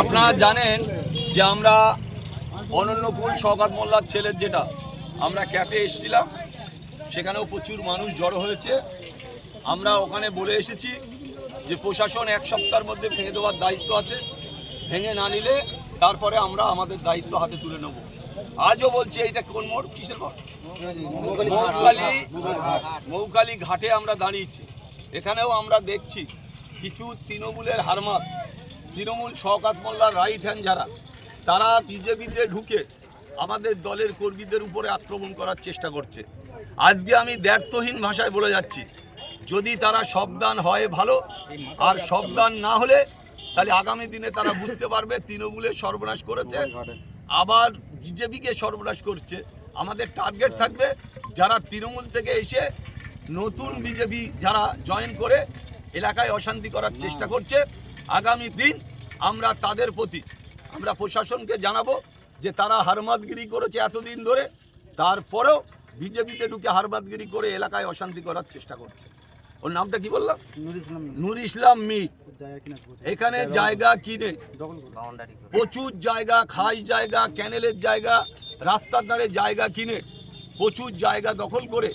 আপনারা জানেন যে আমরা অনন্যকুল শওকত মোল্লার ছেলের যেটা আমরা ক্যাম্পে এসেছিলাম, সেখানেও প্রচুর মানুষ জড়ো হয়েছে। আমরা ওখানে বলে এসেছি যে প্রশাসন 1 সপ্তাহের মধ্যে ভেঙে দেওয়ার দায়িত্ব আছে, ভেঙে না নিলে তারপরে আমরা আমাদের দায়িত্ব হাতে তুলে নেব। আজও বলছি, এইটা কোন মোড়, কিসের মোড়? মৌখালি ঘাটে আমরা দাঁড়িয়েছি। এখানেও আমরা দেখছি কিছু তৃণমূলের হারমাত, তৃণমূল শওকত মোল্লার রাইট হ্যান্ড যারা, তারা বিজেপিতে ঢুকে আমাদের দলের কর্মীদের উপরে আক্রমণ করার চেষ্টা করছে। আজকে আমি দ্ব্যর্থহীন ভাষায় বলে যাচ্ছি, যদি তারা সাবধান হয় ভালো, আর সাবধান না হলে তাহলে আগামী দিনে তারা বুঝতে পারবে তৃণমূলের সর্বনাশ করেছে, আবার বিজেপিকে সর্বনাশ করছে। আমাদের টার্গেট থাকবে যারা তৃণমূল থেকে এসে নতুন বিজেপি যারা জয়েন করে এলাকায় অশান্তি করার চেষ্টা করছে, আগামী দিন আমরা তাদের প্রতি আমরা প্রশাসনকে জানাবো যে তারা হারমাতগিরি করেছে এতদিন ধরে, তারপরেও বিজেপিতে ঢুকে হারমাতগিরি করে এলাকায় অশান্তি করার চেষ্টা করছে। ওর নামটা কি বললাম? নূর ইসলাম মিট। এখানে জায়গা কিনে প্রচুর জায়গা, খাস জায়গা, ক্যানেলের জায়গা, রাস্তার ধারে জায়গা কিনে প্রচুর জায়গা দখল করে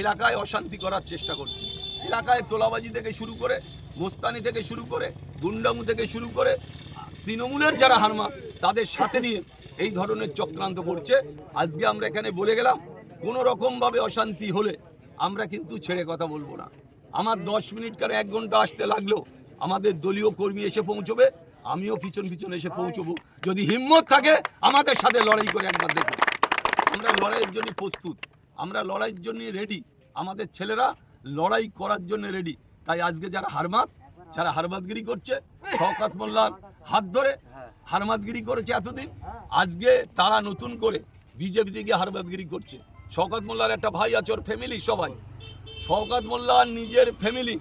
এলাকায় অশান্তি করার চেষ্টা করছে। এলাকায় তোলাবাজি থেকে শুরু করে, মোস্তানি থেকে শুরু করে, গুন্ডামু থেকে শুরু করে তৃণমূলের যারা হারমাত তাদের সাথে নিয়ে এই ধরনের চক্রান্ত করছে। আজকে আমরা এখানে বলে গেলাম, কোনো রকমভাবে অশান্তি হলে আমরা কিন্তু ছেড়ে কথা বলবো না। আমার 10 মিনিট কার 1 ঘন্টা আসতে লাগলেও আমাদের দলীয় কর্মী এসে পৌঁছবে, আমিও পিছন পিছন এসে পৌঁছবো। যদি হিম্মত থাকে আমাদের সাথে লড়াই করে একবার দেখুন। আমরা লড়াইয়ের জন্য প্রস্তুত, আমরা লড়াইয়ের জন্য রেডি, আমাদের ছেলেরা লড়াই করার জন্য রেডি। তাই আজকে যারা হারমাতগিরি করছে, শওকত মোল্লার হাত ধরে হারমাতগিরি করেছে এতদিন, আজকে তারা নতুন করে বিজেপি থেকে হারমাতগিরি করছে। শওকত মোল্লার একটা ভাই আছে, ওর ফ্যামিলি সবাই, শওকত মোল্লার নিজের ফ্যামিলি,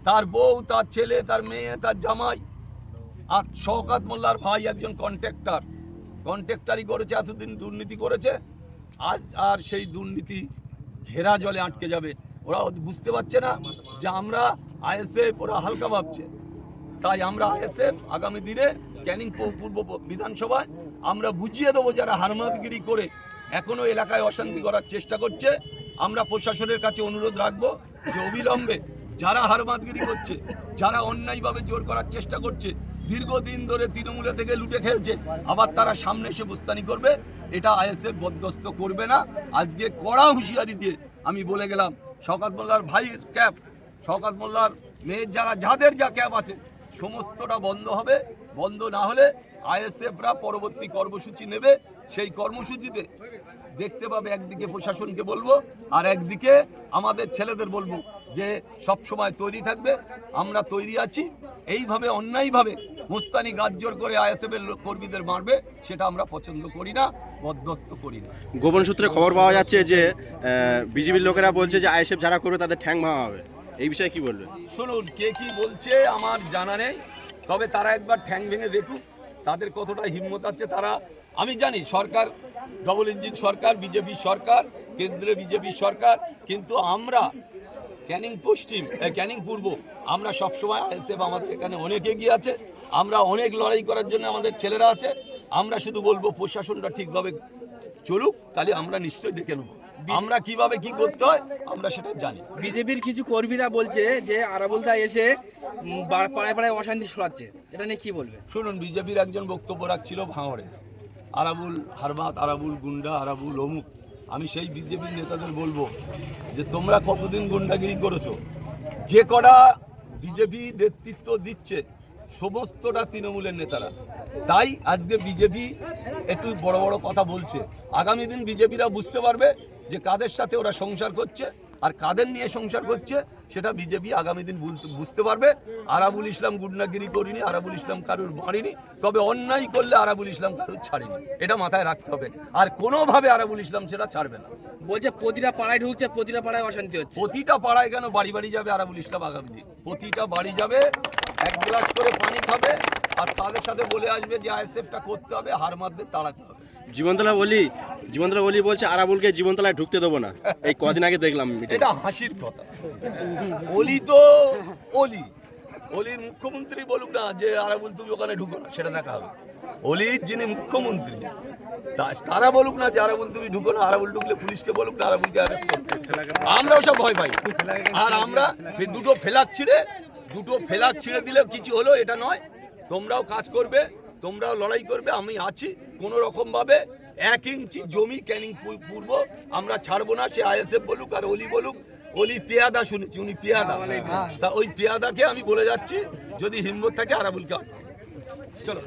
তার বউ, তার ছেলে, তার মেয়ে, তার জামাই। আর শওকত মোল্লার ভাই একজন কন্ট্রাক্টারি করেছে, এতদিন দুর্নীতি করেছে। আজ আর সেই দুর্নীতি ঘেরা জলে আটকে যাবে। ওরা বুঝতে পারছে না যে আমরা আইএসএফ, ওরা হালকা ভাবছে। তাই আমরা আইএসএফ আগামী দিনে ক্যানিং পূর্ব বিধানসভায় আমরা বুঝিয়ে দেবো যারা হারমাতগিরি করে এখনো এলাকায় অশান্তি করার চেষ্টা করছে। আমরা প্রশাসনের কাছে অনুরোধ রাখবো যে অবিলম্বে যারা হারমাতগিরি করছে, যারা অন্যায়ভাবে জোর করার চেষ্টা করছে, দীর্ঘদিন ধরে তৃণমূলে থেকে লুটে খেয়েছে, আবার তারা সামনে এসে বুস্তানি করবে, এটা আইএসএফ বরদাস্ত করবে না। আজকে কড়া হুঁশিয়ারি দিয়ে আমি বলে গেলাম, শওকত মোল্লার ভাইয়ের ক্যাব, শওকত মোল্লার মেয়ের যাদের যা ক্যাব আছে সমস্তটা বন্ধ হবে। বন্ধ না হলে আইএসএফরা পরবর্তী কর্মসূচি নেবে। সেই কর্মসূচিতে দেখতে পাবে, একদিকে প্রশাসনকে বলবো আর একদিকে আমাদের ছেলেদের বলবো যে সব সময় তৈরি থাকবে, আমরা তৈরি আছি। এইভাবে অন্যায়ভাবে মোস্তানি গাজজোর করে আইএসএফের কর্মীদের মারবে, সেটা আমরা পছন্দ করি না, বরদাস্ত করি না। গোপন সূত্রে খবর পাওয়া যাচ্ছে যে বিজেপির লোকেরা বলছে যে আইএসএফ যারা করবে তাদের ঠ্যাং ভাঙা হবে, এই বিষয়ে কি বলবেন? শুনুন, কে কি বলছে আমার জানা নেই, তবে তারা একবার ঠ্যাং ভেঙে দেখুক তাদের কতটা হিম্মত আছে। তারা, আমি জানি সরকার ডবল ইঞ্জিন সরকার, বিজেপি সরকার, কেন্দ্রে বিজেপি সরকার, কিন্তু আমরা ক্যানিং পূর্ব আমরা সবসময় আইএসএফ আমাদের এখানে অনেক এগিয়ে আছে, আমরা অনেক লড়াই করার জন্য আমাদের ছেলেরা আছে। আমরা শুধু বলবো প্রশাসনটা ঠিকভাবে চলুক, তাহলে আমরা নিশ্চয়ই দেখে নেব আমরা কিভাবে কি করতে হয়, আমরা সেটা জানি। বিজেপির কিছু কর্মীরা বলছে যে আরাবুলদা এসে পাড়ায় পাড়ায় অশান্তি ছড়াচ্ছে, এটা নিয়ে কি বলবে? শুনুন, বিজেপির একজন বক্তব্য রাখছিল ভাঙড়ে, আরাবুল হারমাত, আরাবুল গুন্ডা, আরাবুল অমুক। আমি সেই বিজেপির নেতাদের বলবো যে তোমরা কতদিন গুন্ডাগিরি করেছো? যে কটা বিজেপি নেতৃত্ব দিচ্ছে সমস্তটা তৃণমূলের নেতারা। তাই আজকে বিজেপি একটু বড় বড় কথা বলছে। আগামী দিন বিজেপিরা বুঝতে পারবে যে কাদের সাথে ওরা সংসার করছে আর কাদের নিয়ে সংসার করছে, সেটা বিজেপি আগামী দিন বুঝতে পারবে। আরাবুল ইসলাম গুন্ডাগিরি করিনি, আরাবুল ইসলাম কারুর মারিনি, তবে অন্যায় করলে আরাবুল ইসলাম কারুর ছাড়েনি, এটা মাথায় রাখতে হবে। আর কোনোভাবে আরাবুল ইসলাম সেটা ছাড়বে না। বলছে প্রতিটা পাড়ায় ঢুকছে, প্রতিটা পাড়ায় অশান্তি হচ্ছে। প্রতিটা পাড়ায় কেন, বাড়ি বাড়ি যাবে আরাবুল ইসলাম আগামী দিন, প্রতিটা বাড়ি যাবে, 1 গ্লাস করে পানি খাবে, আর তাদের সাথে বলে আসবে যে আইএসএফটা করতে হবে, হারমাতদের তাড়াতে হবে। জীবনতলা বলি বলছে আরাবুলকে জীবনতলায় ঢুকতে দেবো না, এই কদিন আগে দেখলাম। এটা হাসির কথা। অলি তো অলি, অলির মুখ্যমন্ত্রী বলুক না যে আরাবুল তুমি ওখানে ঢুকো না, সেটা দেখা হবে। অলির যিনি মুখ্যমন্ত্রী তারা বলুক না যে আরাবুল তুমি ঢুকো না, আরাবুল ঢুকলে পুলিশকে বলুক না আরাবুলকে অ্যারেস্ট করতে। আমরাও সব ভয় পাই। আর আমরা এই দুটো ফেলাক ছিঁড়ে দিলে কিছু হলো এটা নয়। তোমরাও কাজ করবে, তোমরাও লড়াই করবে, আমি আছি। কোনো রকমভাবে 1 ইঞ্চি জমি ক্যানিং পূর্ব আমরা ছাড়বো না। সে আইএসএফ বলুক আর অলি বলুক। অলি পেয়াদা শুনেছি, উনি পেয়াদা, তা ওই পেয়াদাকে আমি বলে যাচ্ছি যদি হিম্মত থাকে আরাবুলকে আটকে। চলো।